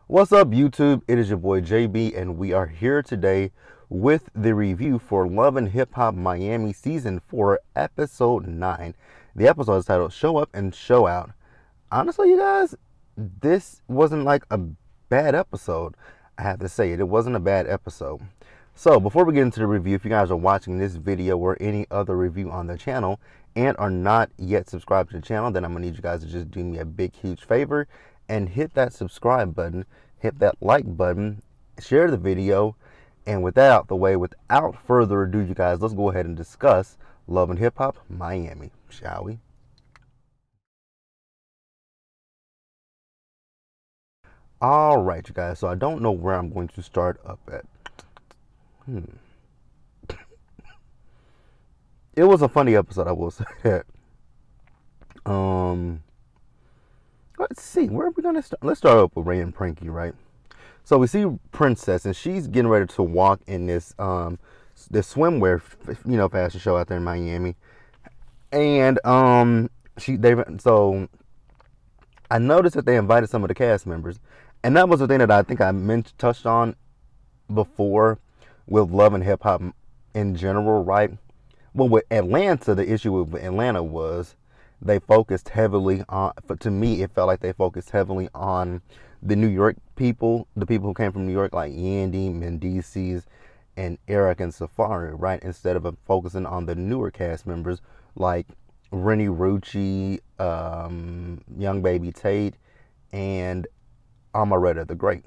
What's up, YouTube? It is your boy JB, and we are here today with the review for Love and Hip Hop Miami Season 4, Episode 9. The episode is titled Show Up and Show Out. Honestly, you guys, this wasn't like a bad episode. I have to say it. It wasn't a bad episode. So, before we get into the review, if you guys are watching this video or any other review on the channel and are not yet subscribed to the channel, then I'm going to need you guys to just do me a big, huge favor and hit that subscribe button, hit that like button, share the video, and with that out the way, without further ado, you guys, let's go ahead and discuss Love and Hip Hop Miami, shall we? All right, you guys, so I don't know where I'm going to start up at. It was a funny episode, I will say that. Let's see, where are we gonna start? Let's start up with Ray and Pranky, right? So we see Princess, and she's getting ready to walk in this this swimwear, fashion show out there in Miami, and so I noticed that they invited some of the cast members, and that was the thing that I think I touched on before with Love and Hip Hop in general, right? Well, with Atlanta, the issue with Atlanta was they focused heavily on, to me, it felt like they focused heavily on the New York people, the people who came from New York, like Yandy, Mendices, and Eric and Safari, right? Instead of focusing on the newer cast members like Rennie Rucci, Young Baby Tate, and Amara the Great.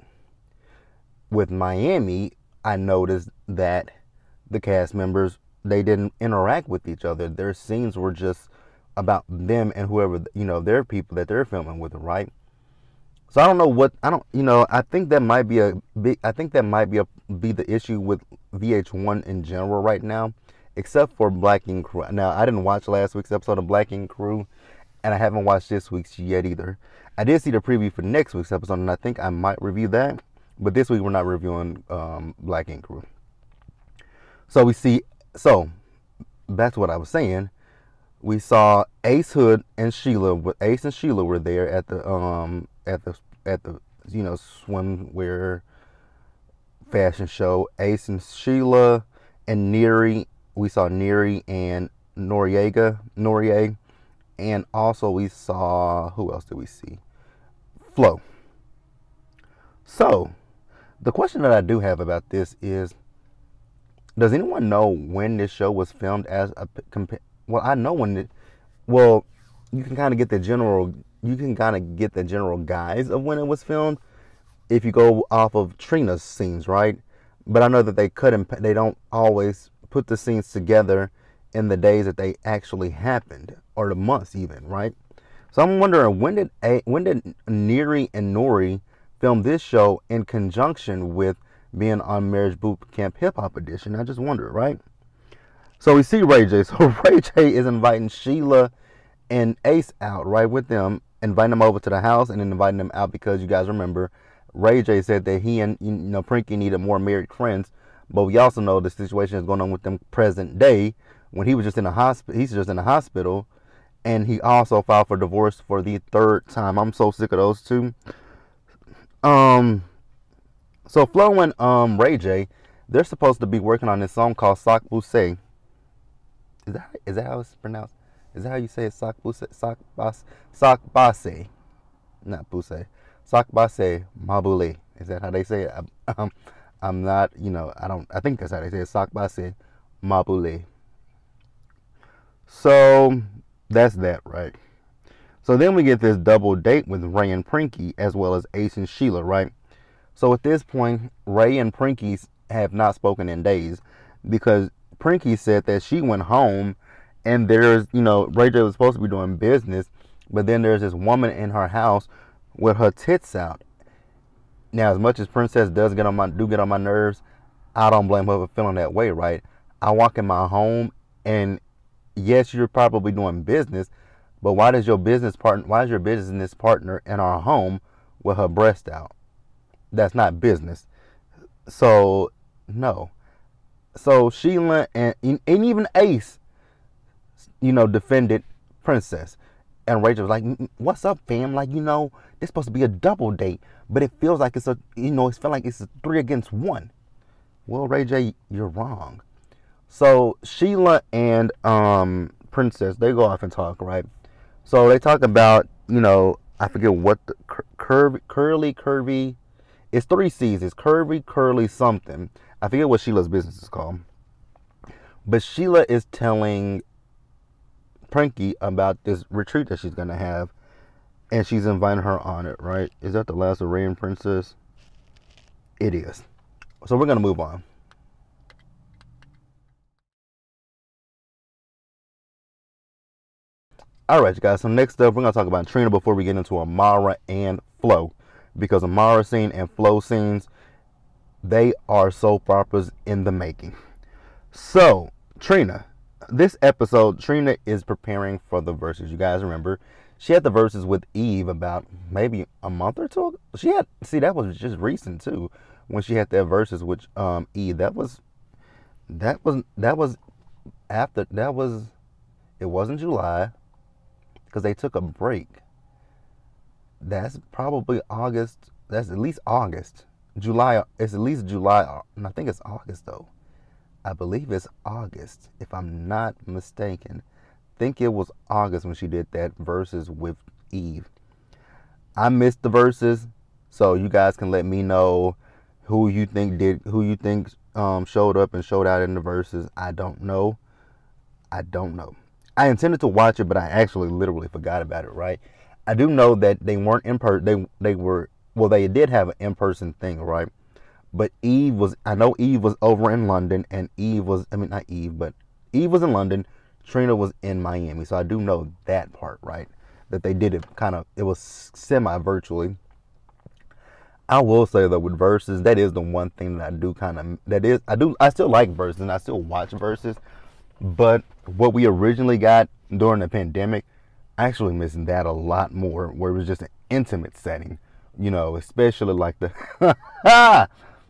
With Miami, I noticed that the cast members, they didn't interact with each other. Their scenes were just about them and whoever, their people that they're filming with, right? So I don't know what, I think that might be be the issue with VH1 in general right now, except for Black Ink Crew. Now, I didn't watch last week's episode of Black Ink Crew, and I haven't watched this week's yet either. I did see the preview for next week's episode, and I think I might review that, but this week we're not reviewing Black Ink Crew. So that's what I was saying. We saw Ace Hood and Sheila. Ace and Sheila were there at the swimwear fashion show. Ace and Sheila and Neri. We saw Neri and Noriega, and also we saw, who else did we see? Flo. So the question that I do have about this is, does anyone know when this show was filmed? Well, I know when you can kind of get the general guise of when it was filmed if you go off of Trina's scenes, right? But I know that they don't always put the scenes together in the days that they actually happened, or the months even, right? So I'm wondering, when did Neri and Nori film this show in conjunction with being on Marriage Boot Camp Hip Hop Edition? I just wonder, right? So we see Ray J. So Ray J is inviting Sheila and Ace out, right, with them, inviting them over to the house, and then inviting them out because you guys remember Ray J said that he and Pranky needed more married friends. But we also know the situation is going on with them present day, when he was just in the hospital. He's just in the hospital, and he also filed for divorce for the third time. I'm so sick of those two. So Flo and Ray J, they're supposed to be working on this song called Sak Bousé. Is that how it's pronounced? Is that how you say it? Sak Bousé? Sak Basse. Not Bousé. Sak Basse Maboule. Is that how they say it? I'm not, I think that's how they say it. Sak Basse Maboule. So that's that, right? So then we get this double date with Ray and Pranky, as well as Ace and Sheila, right? So at this point, Ray and Pranky have not spoken in days, because Pranky said that she went home and there's, Ray J was supposed to be doing business, but then there's this woman in her house with her tits out. Now, as much as Princess does get on my nerves, I don't blame her for feeling that way, right? I walk in my home, and yes, you're probably doing business, but why is your business partner in our home with her breast out? That's not business. So no. So Sheila and even Ace, defended Princess. And Rachel was like, "What's up, fam? Like, this supposed to be a double date, but it feels like it's it feels like it's a 3 against 1." Well, Ray J, you're wrong. So Sheila and Princess, they go off and talk, right? So they talk about, I forget what the curvy. It's 3 C's. It's curvy, curly, something. I forget what Sheila's business is called. But Sheila is telling Pranky about this retreat that she's gonna have, and she's inviting her on it, right? Is that the last of Ray and Princess? It is. So we're gonna move on. Alright, you guys, so next up, we're going to talk about Trina before we get into Amara and Flo. Because Amara scene and Flo scenes, they are soap operas in the making. So, Trina. This episode, Trina is preparing for the verses. You guys remember, she had the verses with Eve about maybe a month or two ago. That was just recent too, when she had that verses with Eve. It wasn't July, because they took a break. That's probably August. That's at least August. July. It's at least July. And I think it's August, though. I believe it's August, if I'm not mistaken. I think it was August when she did that verses with Eve. I missed the verses, so you guys can let me know who you think showed up and showed out in the verses. I don't know. I intended to watch it, but I actually literally forgot about it, right? I do know that they weren't in person. They did have an in-person thing, right? But I know Eve was over in London, and Eve was in London. Trina was in Miami. So I do know that part, right? That they did it was semi-virtually. I will say though, with verses, that is the one thing that I do I still like verses, and I still watch verses. But what we originally got during the pandemic, I actually miss that a lot more, where it was just an intimate setting, especially like the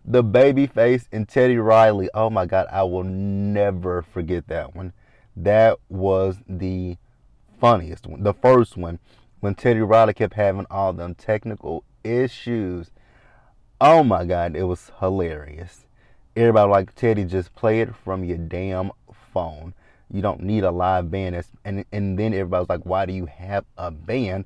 the Babyface and Teddy Riley. Oh my God, I will never forget that one. That was the funniest one. The first one, when Teddy Riley kept having all them technical issues. Oh my God, it was hilarious. Everybody like, Teddy, just play it from your damn phone. You don't need a live band. And then everybody was like, why do you have a band?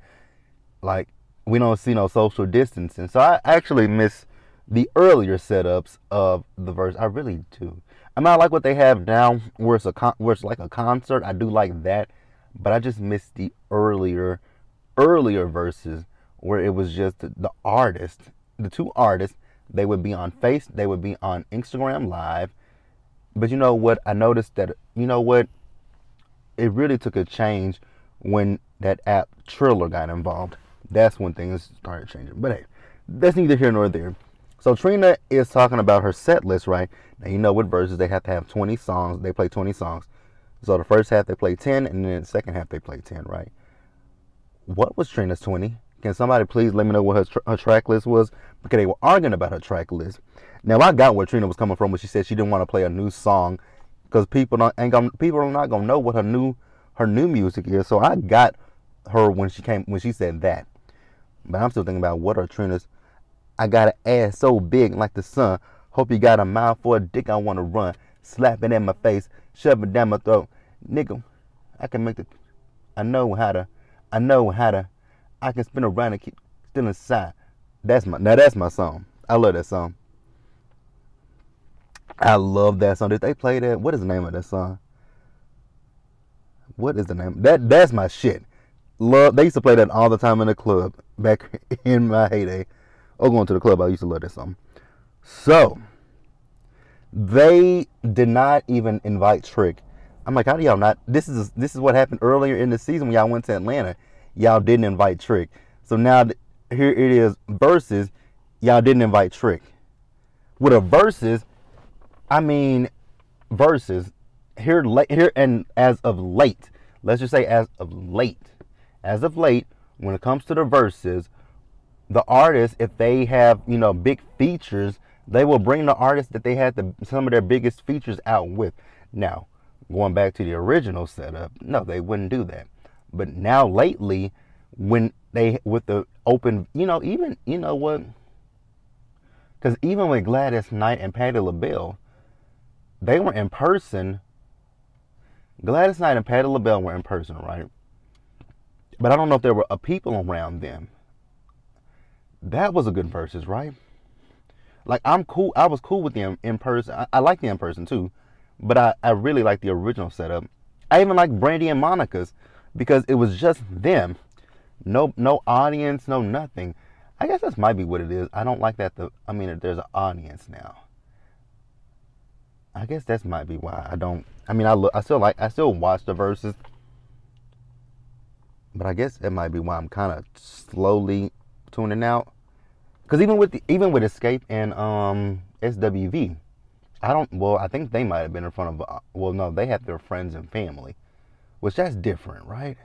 Like, we don't see no social distancing. So I actually miss the earlier setups of the verse. I really do. I mean, I like what they have now, where it's like a concert. I do like that, but I just miss the earlier verses, where it was just the two artists. They would be on Instagram Live. But you know what? I noticed that, it really took a change when that app Triller got involved. That's when things started changing. But hey, that's neither here nor there. So Trina is talking about her set list, right? Now, with verses, they have to have 20 songs. They play 20 songs. So the first half they play 10, and then the second half they play 10, right? What was Trina's 20? Can somebody please let me know what her track list was? Because they were arguing about her track list. Now, I got where Trina was coming from when she said she didn't want to play a new song, because people are not gonna know what her new music is. So I got her when she said that. But I'm still thinking about, what are Trina's? I got an ass so big like the sun. Hope you got a mouth for a dick I want to run. Slap it in my face, shove it down my throat. Nigga, I can make I know how to. I can spin around and keep still inside. That's my song. I love that song. I love that song. Did they play that? What is the name of that song? What is the name? That's my shit. They used to play that all the time in the club back in my heyday. Or going to the club, I used to love that song. So they did not even invite Trick. I'm like, how do y'all not? This is what happened earlier in the season when y'all went to Atlanta. Y'all didn't invite Trick. So now here it is, versus, y'all didn't invite Trick. With a versus, versus here and as of late. Let's just say as of late, when it comes to the verses, the artists, if they have big features, they will bring the artists that they had some of their biggest features out with. Now, going back to the original setup, no, they wouldn't do that. But now lately, when they with the open, even what? Because even with Gladys Knight and Patti LaBelle, they were in person. Gladys Knight and Patti LaBelle were in person, right? But I don't know if there were people around them. That was a good versus, right? Like, I'm cool. I was cool with them in person. I like the in person too, but I really like the original setup. I even like Brandy and Monica's because it was just them. No audience, no nothing. I guess that might be what it is. I don't like that. There's an audience now. I guess that might be why I don't. I still watch the verses, but I guess that might be why I'm kind of slowly tuning out. Because even with Escape and SWV, I don't. Well, I think they might have been in front of. Well, no, they had their friends and family, which that's different, right?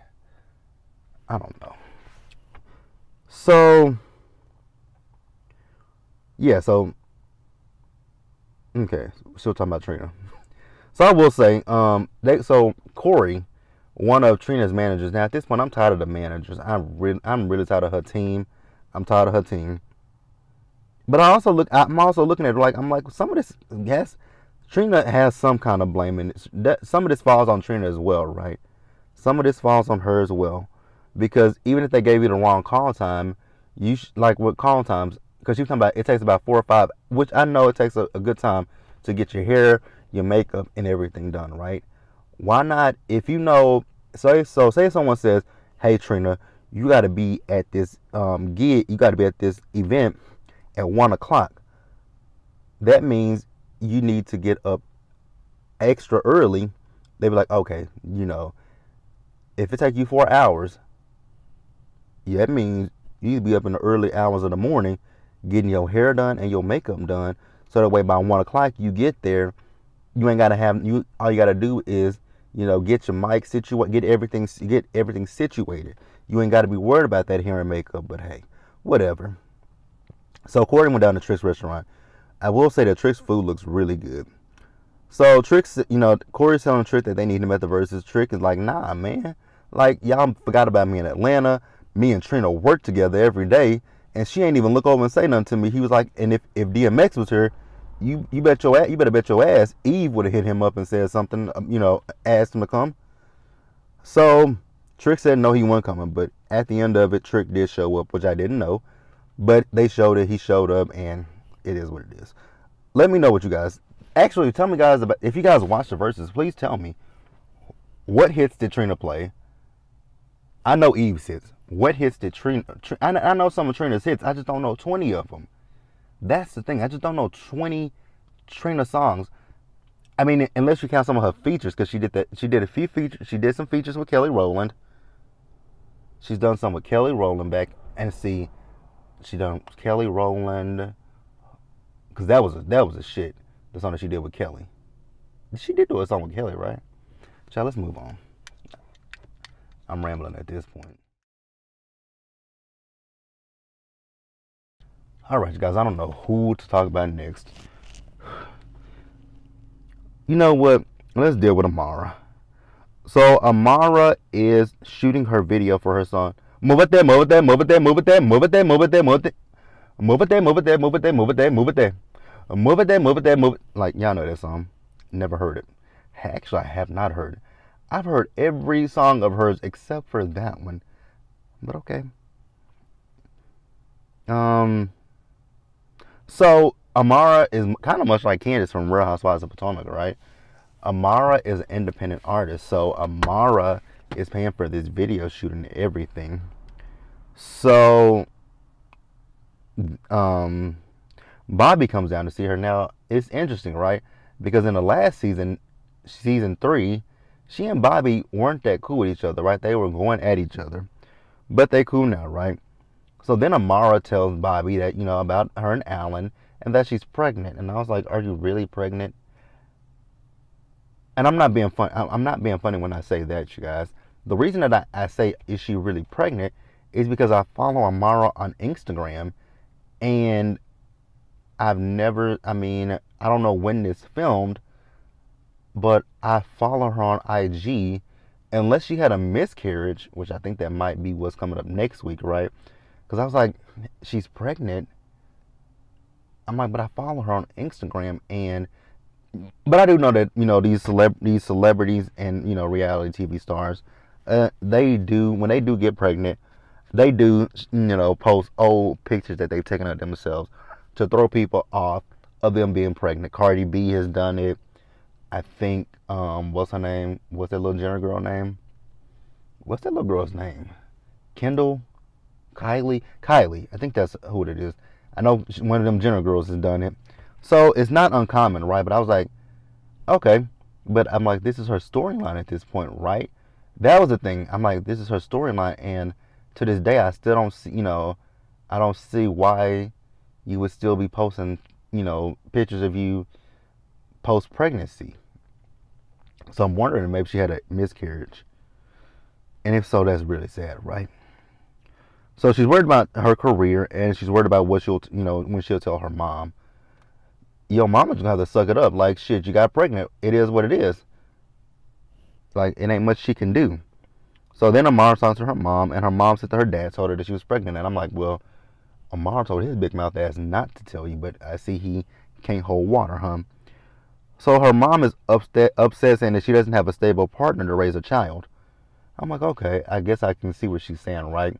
I don't know. So yeah, so okay, still talking about Trina. So I will say, so Corey, one of Trina's managers. Now at this point, I'm tired of the managers. I'm really tired of her team. I'm tired of her team. But I'm also looking at it like, I'm like, some of this, yes, Trina has some kind of blame in it. Some of this falls on Trina as well, right? Some of this falls on her as well, because even if they gave you the wrong call time, like with call times, because you're talking about it takes about 4 or 5, which I know it takes a good time to get your hair, your makeup, and everything done, right? Why not, if you know, say someone says, hey Trina, you got to be at this gig, you got to be at this event at 1 o'clock. That means you need to get up extra early. They be like, okay, if it takes you 4 hours, yeah, that means you need to be up in the early hours of the morning getting your hair done and your makeup done, so that way by 1 o'clock you get there, you ain't gotta have all you gotta do is get your mic situated, get everything situated. You ain't gotta be worried about that hair and makeup. But hey, whatever. So Corey went down to Trick's restaurant. I will say that Trick's food looks really good. So Trick's, Corey's telling Trick that they need him at the versus. Trick is like, nah, man. Like, y'all forgot about me in Atlanta. Me and Trina work together every day, and she ain't even look over and say nothing to me. He was like, and if DMX was here, you better bet your ass Eve would have hit him up and said something, asked him to come. So Trick said no, he wasn't coming, but at the end of it, Trick did show up, which I didn't know. But they showed it. He showed up, and it is what it is. Let me know what you guys. Actually, tell me, guys, about if you guys watch the verses. Please tell me, what hits did Trina play? I know Eve's hits. What hits did Trina? I know some of Trina's hits. I just don't know 20 of them. That's the thing. I just don't know 20 Trina songs. I mean, unless you count some of her features, because she did that. She did a few features. She did some features with Kelly Rowland. She's done some with Kelly Rowland back, and see. She done Kelly Rowland, because that was a shit. The song that she did with Kelly. She did do a song with Kelly, right? Child, let's move on. I'm rambling at this point. All right, guys. I don't know who to talk about next. You know what? Let's deal with Amara. So Amara is shooting her video for her song. Move it there, move it there, move it there, move it there, move it there, move it there, move it there. Move it there, move it there, move it there, move it there, move it there. Move it there, move it there, move it. Like, y'all know that song. Never heard it. Actually, I have not heard it. I've heard every song of hers except for that one. But okay. So Amara is kind of much like Candace from Real Housewives of Potomac, right? Amara is an independent artist, so Amara is paying for this video shoot and everything. So Bobby comes down to see her. Now, it's interesting, right? Because in the last season 3, she and Bobby weren't that cool with each other, right? They were going at each other. But they cool now, right? So then Amara tells Bobby that, about her and Alan, and that she's pregnant. And I was like, are you really pregnant? And I'm not being funny when I say that, you guys. The reason that I say, is she really pregnant, is because I follow Amara on Instagram, and I don't know when this filmed, but I follow her on IG, unless she had a miscarriage, which I think that might be what's coming up next week, right? Because I was like, she's pregnant. I'm like, but I follow her on Instagram, and but I do know that these celebrities and reality TV stars, they do when they do get pregnant, they do post old pictures that they've taken of themselves to throw people off of them being pregnant. Cardi B has done it. I think what's her name? What's that little Jenner girl name? What's that little girl's name? Kendall, Kylie. I think that's who it is. I know one of them Jenner girls has done it. So it's not uncommon, right? But I was like, okay. But I'm like, this is her storyline at this point, right? That was the thing. I'm like, this is her storyline. And to this day, I still don't see, I don't see why you would still be posting, pictures of you post-pregnancy. So I'm wondering if maybe she had a miscarriage. And if so, that's really sad, right? So she's worried about her career, and she's worried about what she'll, when she'll tell her mom. Yo, mama's gonna have to suck it up. Like, shit, you got pregnant. It is what it is. Like, it ain't much she can do. So then Amara talks to her mom, and her mom said to her dad, told her that she was pregnant. And I'm like, well, Amara told his big mouth ass not to tell you, but I see he can't hold water, huh? So her mom is upset saying that she doesn't have a stable partner to raise a child. I'm like, okay, I guess I can see what she's saying, right?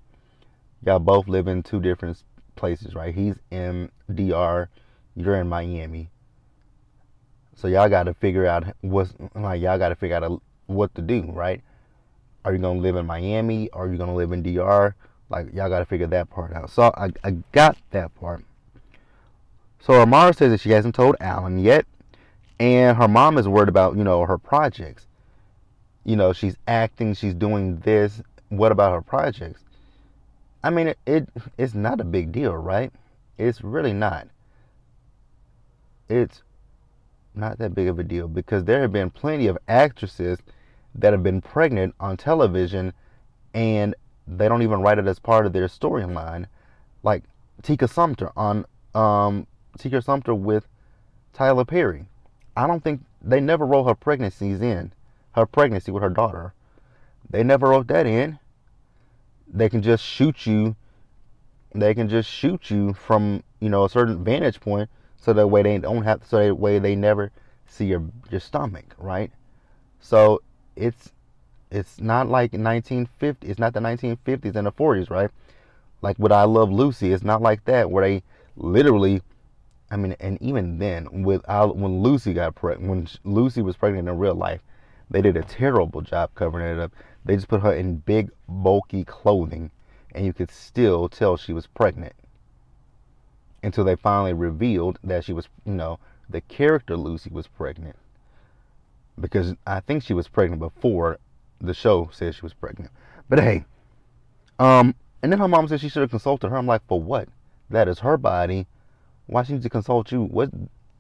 Y'all both live in two different places, right? He's in DR, you're in Miami. So y'all got to figure out what to do, right? Are you going to live in Miami? Or are you going to live in DR? Like, y'all got to figure that part out. So I got that part. So Amara says that she hasn't told Alan yet. And her mom is worried about, her projects. She's acting, she's doing this. What about her projects? I mean, it's not a big deal, right? It's really not. It's not that big of a deal because there have been plenty of actresses that have been pregnant on television and they don't even write it as part of their storyline. Like Tika Sumpter with Tyler Perry. I don't think they never wrote her pregnancy with her daughter. They never wrote that in. They can just shoot you. They can just shoot you from a certain vantage point, so that way they don't have. So that way they never see your stomach, right? So it's not like 1950. It's not the 1950s and the 40s, right? Like with I Love Lucy, it's not like that where they literally. I mean, and even then, when Lucy was pregnant in real life, they did a terrible job covering it up. They just put her in big, bulky clothing, and you could still tell she was pregnant. Until they finally revealed that she was, the character Lucy was pregnant. Because I think she was pregnant before the show said she was pregnant. But hey, and then her mom said she should have consulted her. I'm like, for what? That is her body. Why she need to consult you? What?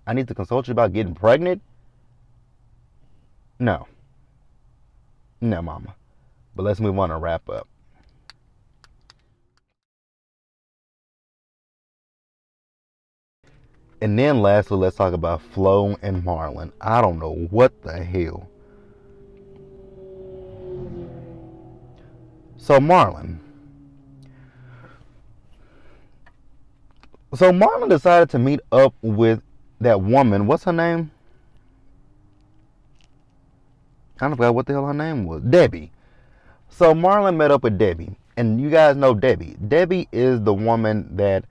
I need to consult you about getting pregnant? No, mama. But let's move on and wrap up. And then lastly, let's talk about Flo and Marlon. I don't know what the hell. So Marlon decided to meet up with that woman. What's her name? I don't forgot what the hell her name was. Debbie. So Marlon met up with Debbie. And you guys know Debbie. Debbie is the woman that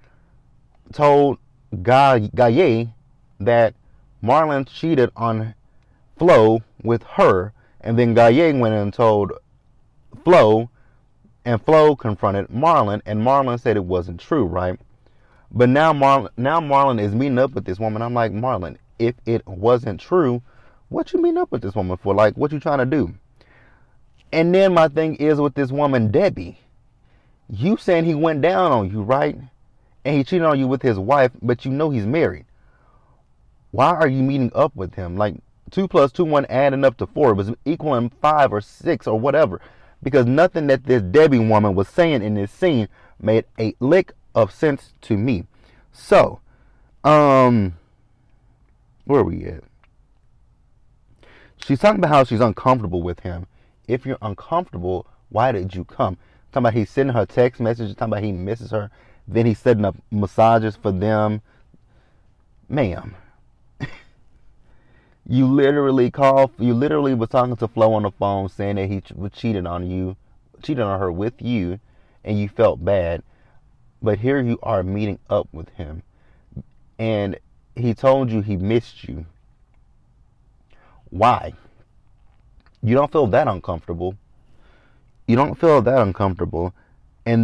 told Gaye that Marlon cheated on Flo with her. And then Gaye went and told Flo. And Flo confronted Marlon. And Marlon said it wasn't true, right? But now Marlon is meeting up with this woman. I'm like, Marlon, if it wasn't true, what you meeting up with this woman for? Like, what you trying to do? And then my thing is with this woman, Debbie. You saying he went down on you, right? And he cheated on you with his wife, but you know he's married. Why are you meeting up with him? Like, 2 + 2 1 adding up to 4. It was equaling 5 or 6 or whatever. Because nothing that this Debbie woman was saying in this scene made a lick of sense to me. So, where are we at? She's talking about how she's uncomfortable with him if you're uncomfortable, why did you come? Talking about he's sending her text messages, talking about he misses her, then he's setting up massages for them. Ma'am, you literally was talking to Flo on the phone saying that he was cheating on her with you, and you felt bad. But here you are meeting up with him, and he told you he missed you. Why? You don't feel that uncomfortable. And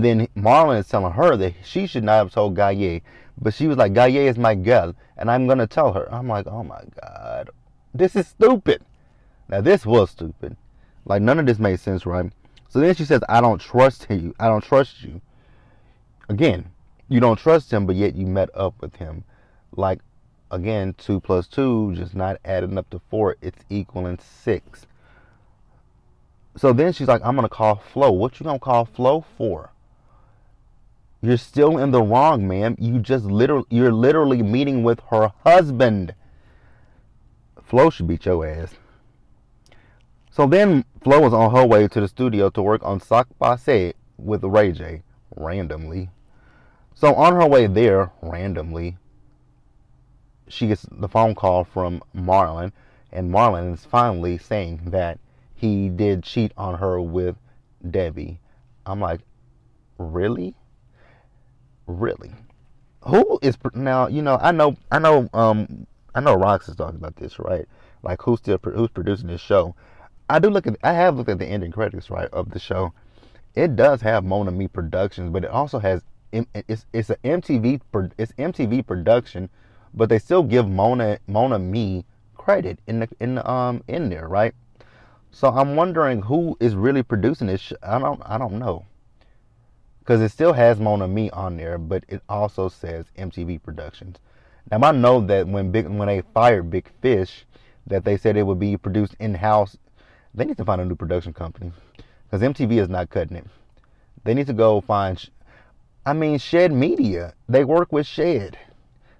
then Marlon is telling her that she should not have told Gaye. But she was like, Gaye is my girl, and I'm going to tell her. I'm like, oh my God. This is stupid. Now, this was stupid. Like, none of this made sense, right? So then she says, I don't trust you. I don't trust you. Again, you don't trust him, but yet you met up with him. Like, again, 2 plus 2 just not adding up to 4. It's equaling 6. So then she's like, I'm going to call Flo. What you going to call Flo for? You're still in the wrong, ma'am. You're literally meeting with her husband. Flo should beat your ass. So then Flo was on her way to the studio to work on Sac Passe with Ray J, randomly. So on her way there, randomly, she gets the phone call from Marlon, and Marlon is finally saying that he did cheat on her with Debbie. I'm like, really? Really? Who is now? You know, I know. Rox is talking about this, right? Like, who's producing this show? I have looked at the ending credits, right, of the show. It does have Mona Me Productions, but it also has it's MTV production, but they still give Mona Me credit in there, right? So I'm wondering who is really producing this. I don't know, because it still has Mona Me on there, but it also says MTV Productions. Now I know that when they fired Big Fish, that they said it would be produced in-house. They need to find a new production company, because MTV is not cutting it. They need to go find, Shed Media. They work with Shed.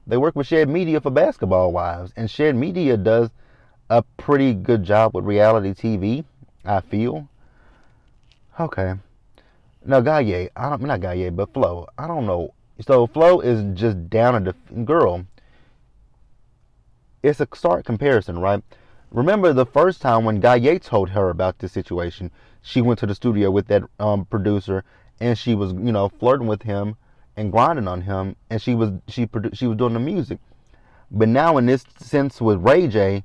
They work with Shed Media for Basketball Wives, and Shed Media does a pretty good job with reality TV, I feel. Okay. Now, Gaye, not Gaye, but Flo. I don't know. So, Flo is just down at the girl. It's a stark comparison, right? Remember the first time when Gaye told her about this situation, she went to the studio with that producer, and she was, flirting with him and grinding on him, and she was doing the music. But now in this sense with Ray J,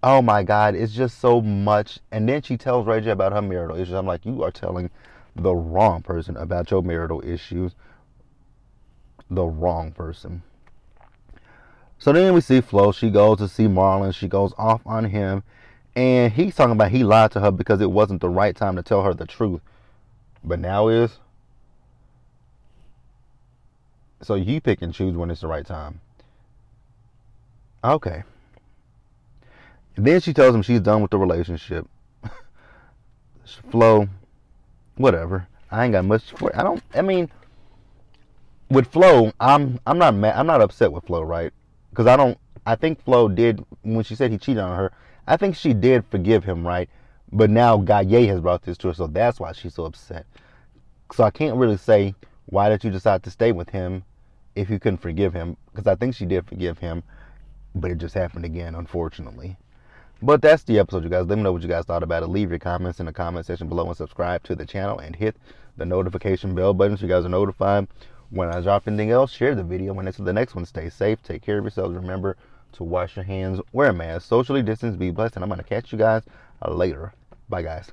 oh my God, it's just so much. And then she tells Ray J about her marital issues. I'm like, you are telling the wrong person about your marital issues. The wrong person. So then we see Flo. She goes to see Marlon. She goes off on him. And he's talking about he lied to her because it wasn't the right time to tell her the truth. But now is. So you pick and choose when it's the right time. Okay. And then she tells him she's done with the relationship. Flo, whatever. I ain't got much for it. With Flo, I'm not mad. I'm not upset with Flo, right? Because I think Flo did, when she said he cheated on her, I think she did forgive him, right? But now Gaye has brought this to her, so that's why she's so upset. So I can't really say, why did you decide to stay with him if you couldn't forgive him? Because I think she did forgive him, but it just happened again, unfortunately. But that's the episode, you guys. Let me know what you guys thought about it. Leave your comments in the comment section below and subscribe to the channel and hit the notification bell button so you guys are notified when I drop anything else. Share the video when it's the next one. Stay safe. Take care of yourselves. Remember to wash your hands, wear a mask, socially distance, be blessed, and I'm going to catch you guys later. Bye, guys.